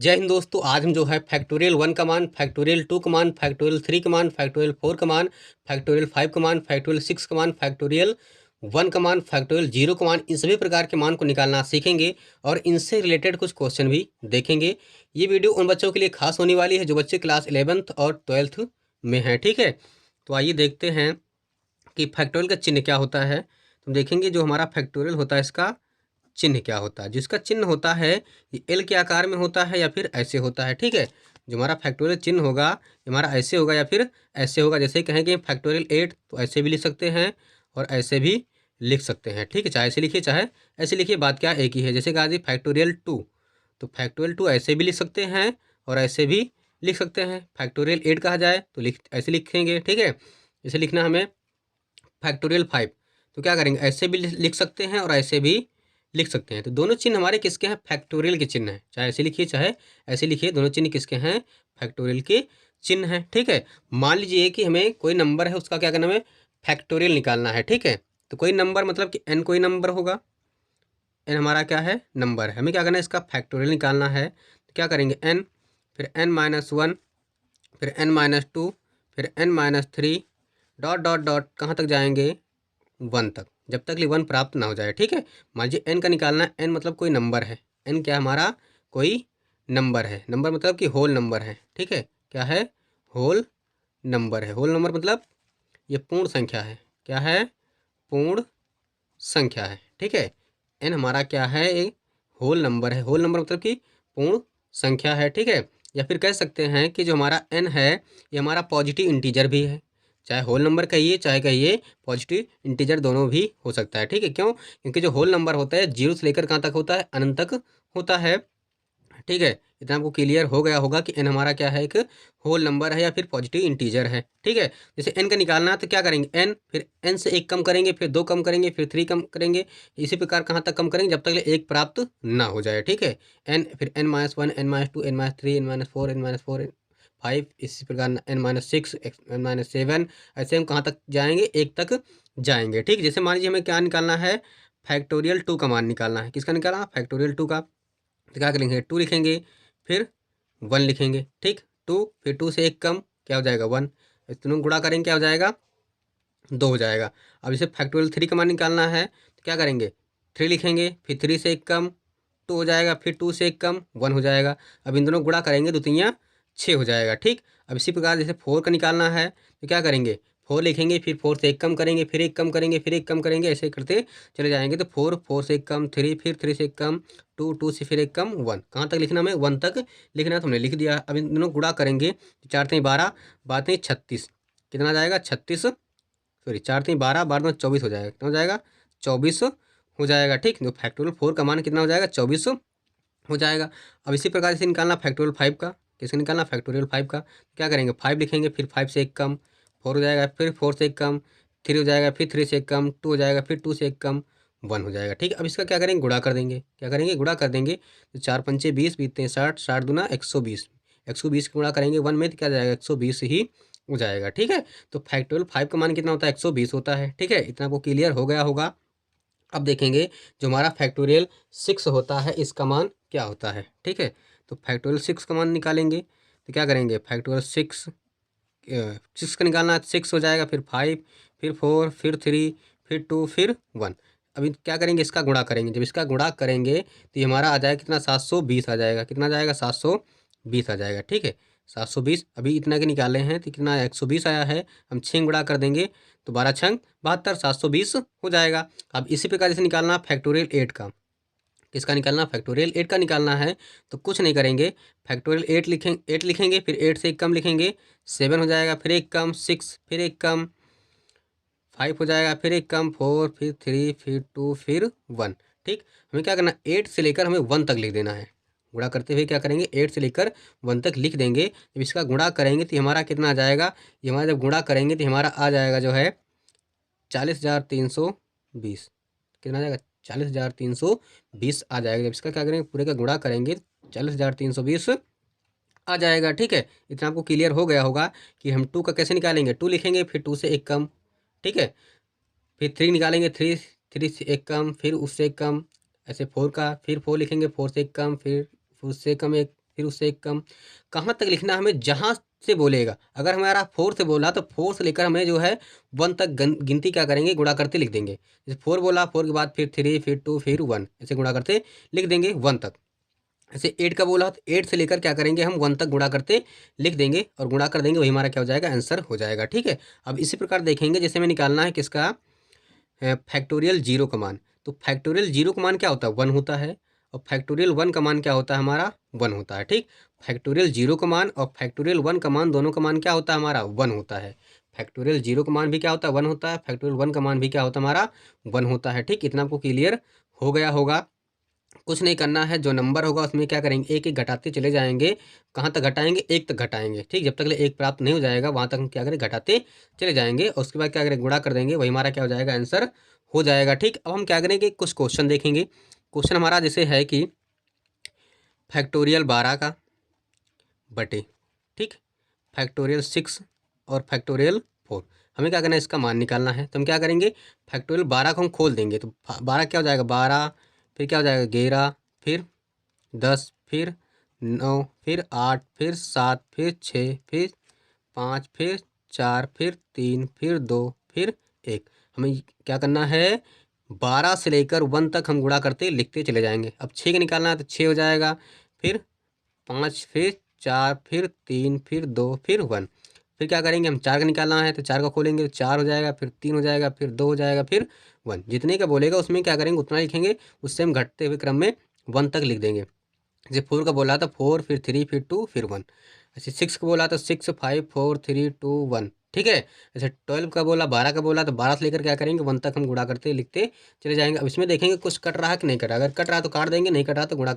जय हिंद दोस्तों। आज हम जो है फैक्टोरियल 1 कमान, फैक्टोरियल 2 कमान, फैक्टोरियल 3 कमान, फैक्टोरियल 4 कमान, फैक्टोरियल 5 कमान, फैक्टोरियल 6 कमान, फैक्टोरियल 1 कमान, फैक्टोरियल 0 कमान, इन सभी प्रकार के मान को निकालना सीखेंगे और इनसे रिलेटेड कुछ क्वेश्चन भी देखेंगे। ये वीडियो उन बच्चों के लिए खास होने वाली है जो बच्चे क्लास 11th और 12th में हैं। ठीक है, तो आइए देखते हैं कि फैक्टोरियल का चिन्ह क्या होता है। तो देखेंगे जो हमारा फैक्टोरियल होता है इसका चिन्ह क्या होता है। जिसका चिन्ह होता है ये एल के आकार में होता है या फिर ऐसे होता है। ठीक है, जो हमारा फैक्टोरियल चिन्ह होगा ये हमारा ऐसे होगा या फिर ऐसे होगा। जैसे कहेंगे फैक्टोरियल 8 तो ऐसे भी लिख सकते हैं और ऐसे भी लिख सकते हैं। ठीक है, चाहे ऐसे लिखिए चाहे ऐसे लिखिए, बात क्या एक ही है। जैसे कहा जी फैक्टोरियल 2 तो फैक्टोरियल 2 ऐसे भी लिख सकते हैं और ऐसे भी लिख सकते हैं। फैक्टोरियल 8 कहा जाए तो ऐसे लिखेंगे। ठीक है, जैसे लिखना हमें फैक्टोरियल 5 तो क्या करेंगे, ऐसे भी लिख सकते हैं और ऐसे भी लिख सकते हैं। तो दोनों चिन्ह हमारे किसके हैं, फैक्टोरियल के चिन्ह हैं। चाहे ऐसे लिखिए चाहे ऐसे लिखिए, दोनों चिन्ह किसके हैं, फैक्टोरियल के चिन्ह हैं। ठीक है, मान लीजिए कि हमें कोई नंबर है उसका क्या करना है, फैक्टोरियल निकालना है। ठीक है, तो कोई नंबर मतलब कि एन कोई नंबर होगा, एन हमारा क्या है, नंबर है। हमें क्या करना है, इसका फैक्टोरियल निकालना है। तो क्या करेंगे, एन फिर n-1 फिर n-2 फिर n-3 डॉट डॉट डॉट कहाँ तक जाएंगे, 1 तक, जब तक 1 प्राप्त ना हो जाए। ठीक है, मान लीजिए एन का निकालना है। एन मतलब कोई नंबर है, एन क्या हमारा कोई नंबर है। नंबर मतलब कि होल नंबर है। ठीक है, क्या है, होल नंबर है। होल नंबर मतलब ये पूर्ण संख्या है। क्या है, पूर्ण संख्या है। ठीक है, एन हमारा क्या है, एक होल नंबर है। होल नंबर मतलब कि पूर्ण संख्या है। ठीक है, या फिर कह सकते हैं कि जो हमारा एन है ये हमारा पॉजिटिव इंटीजर भी है। चाहे होल नंबर कहिए चाहे कहिए पॉजिटिव इंटीजर, दोनों भी हो सकता है। ठीक है, क्यों, क्योंकि जो होल नंबर होता है जीरो से लेकर कहाँ तक होता है, अनंत तक होता है। ठीक है, इतना आपको क्लियर हो गया होगा कि एन हमारा क्या है, एक होल नंबर है या फिर पॉजिटिव इंटीजर है। ठीक है, जैसे एन का निकालना है तो क्या करेंगे, एन फिर एन से एक कम करेंगे, फिर दो कम करेंगे, फिर थ्री कम करेंगे। इसी प्रकार कहाँ तक कम करेंगे, जब तक एक प्राप्त ना हो जाए। ठीक है, एन फिर n-1 n-2 n-3 n-4 n-4 5, इसी प्रकार n-6 n-7, ऐसे हम कहाँ तक जाएंगे, एक तक जाएंगे। ठीक, जैसे मान लीजिए हमें क्या निकालना है, फैक्टोरियल 2 का मान निकालना है। किसका निकालना, फैक्टोरियल 2 का। तो क्या करेंगे, 2 लिखेंगे फिर 1 लिखेंगे। ठीक, 2 फिर 2 से एक कम क्या हो जाएगा, 1, इस तीनों गुणा करेंगे क्या हो जाएगा, 2 हो जाएगा। अब इसे फैक्टोरियल 3 का मान निकालना है तो क्या करेंगे, 3 लिखेंगे फिर 3 से एक कम 2 हो जाएगा, फिर 2 से एक कम 1 हो जाएगा। अब इन दोनों गुणा करेंगे, दो तियाँ 6 हो जाएगा। ठीक, अब इसी प्रकार जैसे 4 का निकालना है तो क्या करेंगे, 4 लिखेंगे फिर 4 से एक कम करेंगे, फिर एक कम करेंगे, फिर एक कम करेंगे, ऐसे करते चले जाएंगे। तो 4 4 से एक कम 3, फिर 3 से एक कम 2, 2 से फिर एक कम 1, कहाँ तक लिखना, हमें 1 तक लिखना है तो हमने लिख दिया। अब इन दोनों गुणा करेंगे तो 4 3 12 बात नहीं 36, कितना आ जाएगा 36, सॉरी 4 3 12 12 24 हो जाएगा। कितना हो जाएगा, 24 हो जाएगा। ठीक, तो फैक्टोरियल 4 का मान कितना हो जाएगा, 24 हो जाएगा। अब इसी प्रकार से निकालना फैक्टोरियल 5 का। किसका निकालना, फैक्टोरियल 5 का। क्या करेंगे, 5 लिखेंगे फिर 5 से एक कम 4 हो जाएगा, फिर 4 से एक कम 3 हो जाएगा, फिर 3 से एक कम 2 हो जाएगा, फिर 2 से एक कम 1 हो जाएगा। ठीक, अब इसका क्या करेंगे, गुणा कर देंगे। क्या करेंगे, गुणा कर देंगे। तो 4 पंचे 20 बीतते हैं 60, 60 दूना 120, 120 गुणा करेंगे 1 में तो क्या जाएगा, 120 ही हो जाएगा। ठीक है, तो फैक्टोरियल 5 का मान कितना होता है, 120 होता है। ठीक है, इतना आपको क्लियर हो गया होगा। अब देखेंगे जो हमारा फैक्टोरियल 6 होता है इसका मान क्या होता है। ठीक है, तो फैक्टोरियल 6 का मान निकालेंगे तो क्या करेंगे, फैक्टोरियल 6 6 का निकालना, 6 हो जाएगा, फिर 5 फिर 4 फिर 3 फिर 2 फिर 1। अभी क्या करेंगे, इसका गुणा करेंगे। जब इसका गुणा करेंगे तो ये हमारा आ जाएगा कितना, 720 आ जाएगा। कितना आ जाएगा, 720 आ जाएगा। ठीक है, 720 अभी इतना के निकाले हैं तो कितना 120 आया है। हम 6 गुणा कर देंगे तो 12 छंग 72, 720 हो जाएगा। अब इसी प्रकार से निकालना फैक्टोरियल 8 का। किसका निकालना, फैक्टोरियल 8 का निकालना है। तो कुछ नहीं करेंगे, फैक्टोरियल 8 लिखेंगे फिर 8 से एक कम लिखेंगे 7 हो जाएगा, फिर एक कम 6, फिर एक कम 5 हो जाएगा, फिर एक कम 4, फिर 3 फिर 2 फिर 1। ठीक, हमें क्या करना, 8 से लेकर हमें 1 तक लिख देना है। गुणा करते हुए क्या करेंगे, 8 से लेकर 1 तक लिख देंगे। जब इसका गुणा करेंगे तो हमारा कितना आ जाएगा, ये हमारा जब गुणा करेंगे तो हमारा आ जाएगा जो है 40,320। कितना आ जाएगा, 40,320 आ जाएगा। जब इसका क्या करेंगे, पूरे का गुणा करेंगे 40,320 आ जाएगा। ठीक है, इतना आपको क्लियर हो गया होगा कि हम 2 का कैसे निकालेंगे। 2 लिखेंगे फिर 2 से एक कम, ठीक है, फिर 3 निकालेंगे, 3 3 से एक कम, फिर उससे एक कम, ऐसे 4 का, फिर 4 लिखेंगे 4 से एक कम, फिर उससे कम एक फिर उससे एक कम। कहाँ तक लिखना हमें, जहाँ से बोलेगा। अगर हमारा 4 से बोला तो 4 से लेकर हमें जो है 1 तक गिनती क्या करेंगे, गुणा करते लिख देंगे। जैसे 4 बोला, 4 के बाद फिर 3, फिर 2, फिर 1, ऐसे गुणा करते लिख देंगे 1 तक। ऐसे 8 का बोला तो 8 से लेकर क्या करेंगे हम 1 तक गुणा करते लिख देंगे और गुणा कर देंगे, वही हमारा क्या हो जाएगा, आंसर हो जाएगा। ठीक है, अब इसी प्रकार देखेंगे जैसे हमें निकालना है किसका, फैक्टोरियल 0 का मान। तो फैक्टोरियल 0 का मान क्या होता है, 1 होता है। और फैक्टोरियल 1 का मान क्या होता है हमारा, 1 होता है। ठीक, फैक्टोरियल 0 का मान और फैक्टोरियल 1 का मान, दोनों का मान क्या होता है हमारा, 1 होता है। फैक्टोरियल 0 का मान भी क्या होता है, 1 होता है। फैक्टोरियल 1 का मान भी क्या होता है हमारा, 1 होता है। ठीक, इतना आपको क्लियर हो गया होगा। कुछ नहीं करना है, जो नंबर होगा उसमें क्या करेंगे, एक एक घटाते चले जाएंगे। कहाँ तक घटाएंगे, 1 तक घटाएंगे। ठीक, जब तक ले 1 प्राप्त नहीं हो जाएगा वहाँ तक हम क्या करें, घटाते चले जाएंगे और उसके बाद क्या करें, गुणा कर देंगे, वही हमारा क्या हो जाएगा, आंसर हो जाएगा। ठीक, अब हम क्या करेंगे, कुछ क्वेश्चन देखेंगे। क्वेश्चन हमारा जैसे है कि फैक्टोरियल 12 का बटे, ठीक, फैक्टोरियल 6 और फैक्टोरियल 4, हमें क्या करना है, इसका मान निकालना है। तो हम क्या करेंगे, फैक्टोरियल 12 को हम खोल देंगे तो 12 क्या हो जाएगा, 12, फिर क्या हो जाएगा 11, फिर 10, फिर 9, फिर 8, फिर 7, फिर 6, फिर 5, फिर 4, फिर 3, फिर 2, फिर 1। हमें क्या करना है, 12 से लेकर 1 तक हम गुणा करते लिखते चले जाएंगे। अब 6 का निकालना है तो 6 हो जाएगा, फिर 5, फिर 4, फिर 3, फिर 2, फिर 1। फिर क्या करेंगे, हम 4 का निकालना है तो 4 का खोलेंगे तो 4 हो जाएगा, फिर 3 हो जाएगा, फिर 2 हो जाएगा, फिर 1। जितने का बोलेगा उसमें क्या करेंगे, उतना लिखेंगे। उससे हम घटते हुए क्रम में 1 तक लिख देंगे। जैसे 4 का बोला था 4, फिर 3, फिर 2, फिर 1। ऐसे 6 का बोला तो 6, 5, 4, 3, 2, 1। ठीक है, ऐसे 12 का बोला, 12 का बोला तो 12 से लेकर क्या करेंगे, 1 तक हम गुणा करते लिखते चले जाएंगे। अब इसमें देखेंगे कुछ कट रहा है कि नहीं कट रहा। अगर कट रहा है तो काट देंगे, नहीं कट रहा तो गुणा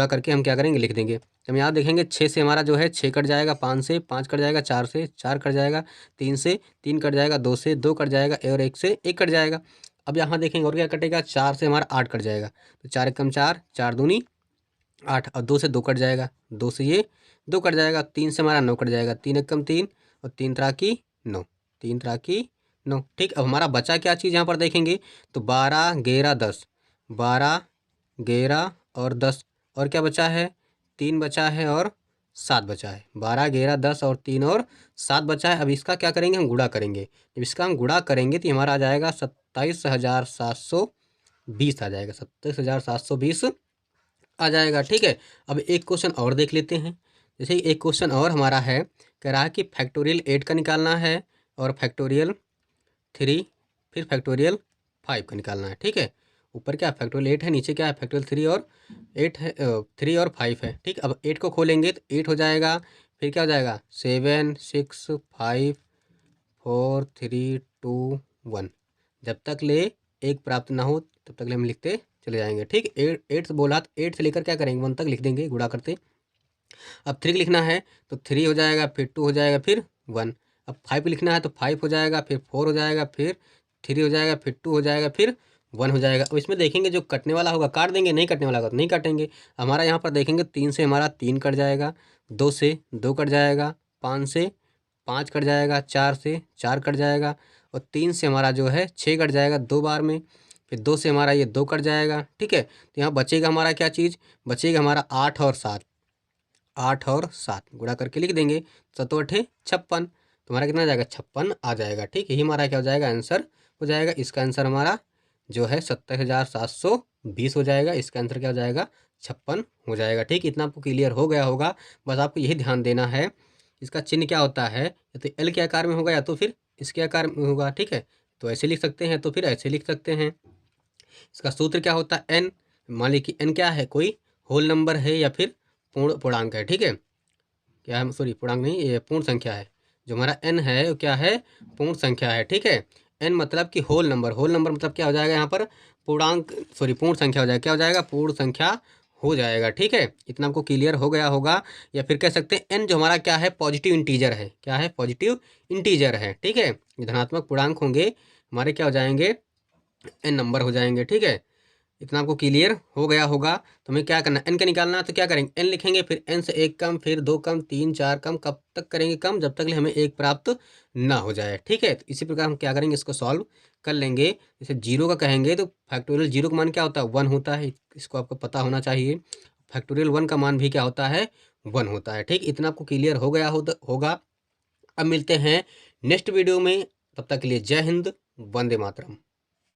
करके हम क्या करेंगे, लिख देंगे। तो हम यहाँ देखेंगे 6 से हमारा जो है 6 कट जाएगा, 5 से 5 कट जाएगा, 4 से 4 कट जाएगा, 3 से 3 कट जाएगा, 2 से 2 कट जाएगा और 1 से 1 कट जाएगा। अब यहाँ देखेंगे और क्या कटेगा, 4 से हमारा 8 कट जाएगा। तो 4 एकम 4, 4 दूनी 8, और 2 से 2 कट जाएगा, 2 से ये 2 कट जाएगा, 3 से हमारा 9 कट जाएगा, 3 एकम 3 और 3 त्रा की 9, 3 त्रा की 9। ठीक, अब हमारा बचा क्या चीज़ यहाँ पर देखेंगे तो 12, 11, 10, 12, 11 और 10, और क्या बचा है, 3 बचा है और 7 बचा है। 12, 11, 10 और 3 और 7 बचा है। अब इसका क्या करेंगे, हम गुणा करेंगे। जब इसका हम गुणा करेंगे तो हमारा आ जाएगा 27,720 आ जाएगा, 27,720 आ जाएगा। ठीक है, अब एक क्वेश्चन और देख लेते हैं। जैसे एक क्वेश्चन और हमारा है, कह रहा है कि फैक्टोरियल 8 का निकालना है और फैक्टोरियल 3, फिर फैक्टोरियल 5 का निकालना है। ठीक है, ऊपर क्या फैक्टोरियल 8 है, नीचे क्या है फैक्टोरियल 3 और 8 है, 3 और 5 है। ठीक, अब 8 को खोलेंगे तो 8 हो जाएगा, फिर क्या हो जाएगा 7, 6, 5, 4, 3, 2, 1। जब तक ले 1 प्राप्त ना हो तब तक ले हम लिखते चले जाएंगे। ठीक, 8 से बोला तो 8 से लेकर क्या करेंगे, 1 तक लिख देंगे गुणा करते। अब 3 लिखना है तो 3 हो जाएगा, फिर 2 हो जाएगा, फिर 1। अब 5 लिखना है तो 5 हो जाएगा, फिर 4 हो जाएगा, फिर 3 हो जाएगा, फिर 2 हो जाएगा, फिर 1 हो जाएगा। अब इसमें देखेंगे जो कटने वाला होगा काट देंगे, नहीं कटने वाला होगा तो नहीं काटेंगे। हमारा यहाँ पर देखेंगे 3 से हमारा 3 कट जाएगा, 2 से 2 कट जाएगा, 5 से 5 कट जाएगा, 4 से 4 कट जाएगा और 3 से हमारा जो है 6 कट जाएगा 2 बार में। फिर 2 से हमारा ये 2 कट जाएगा। ठीक है, तो यहाँ बचेगा हमारा क्या चीज़, बचेगा हमारा 8 और 7, 8 और 7 गुणा करके लिख देंगे। 7 8 56, तुम्हारा कितना आ जाएगा, 56 आ जाएगा। ठीक, यही हमारा क्या हो जाएगा, आंसर हो जाएगा। इसका आंसर हमारा जो है 27,720 हो जाएगा। इसका आंसर क्या हो जाएगा, 56 हो जाएगा। ठीक, इतना आपको क्लियर हो गया होगा। बस आपको यही ध्यान देना है इसका चिन्ह क्या होता है, या तो एल के आकार में होगा या तो फिर इसके आकार में होगा। ठीक है, तो ऐसे लिख सकते हैं तो फिर ऐसे लिख सकते हैं। इसका सूत्र क्या होता है, एन। मान लीजिए कि एन क्या है, कोई होल नंबर है या फिर पूर्णांक है। ठीक है, क्या है, सॉरी पूर्णांक नहीं, ये पूर्ण संख्या है। जो हमारा एन है वो क्या है, पूर्ण संख्या है। ठीक है, एन मतलब कि होल नंबर, होल नंबर मतलब क्या हो जाएगा यहाँ पर, पूर्णांक, सॉरी पूर्ण संख्या हो जाएगा। क्या हो जाएगा, पूर्ण संख्या हो जाएगा। ठीक है, इतना आपको क्लियर हो गया होगा। या फिर कह सकते हैं एन जो हमारा क्या है, पॉजिटिव इंटीजर है। क्या है, पॉजिटिव इंटीजर है। ठीक है, धनात्मक पूर्णांक होंगे हमारे क्या हो जाएंगे, एन नंबर हो जाएंगे। ठीक है, इतना आपको क्लियर हो गया होगा। तो हमें क्या करना है, एन का निकालना है तो क्या करेंगे, एन लिखेंगे, फिर एन से 1 कम, फिर 2 कम, 3, 4 कम। कब तक करेंगे कम, जब तक हमें 1 प्राप्त ना हो जाए। ठीक है, तो इसी प्रकार हम क्या करेंगे, इसको सॉल्व कर लेंगे। जैसे 0 का कहेंगे तो फैक्टोरियल 0 का मान क्या होता है, 1 होता है। इसको आपको पता होना चाहिए। फैक्टोरियल 1 का मान भी क्या होता है, 1 होता है। ठीक, इतना आपको क्लियर हो गया होगा। अब मिलते हैं नेक्स्ट वीडियो में, तब तक के लिए जय हिंद, वंदे मातरम।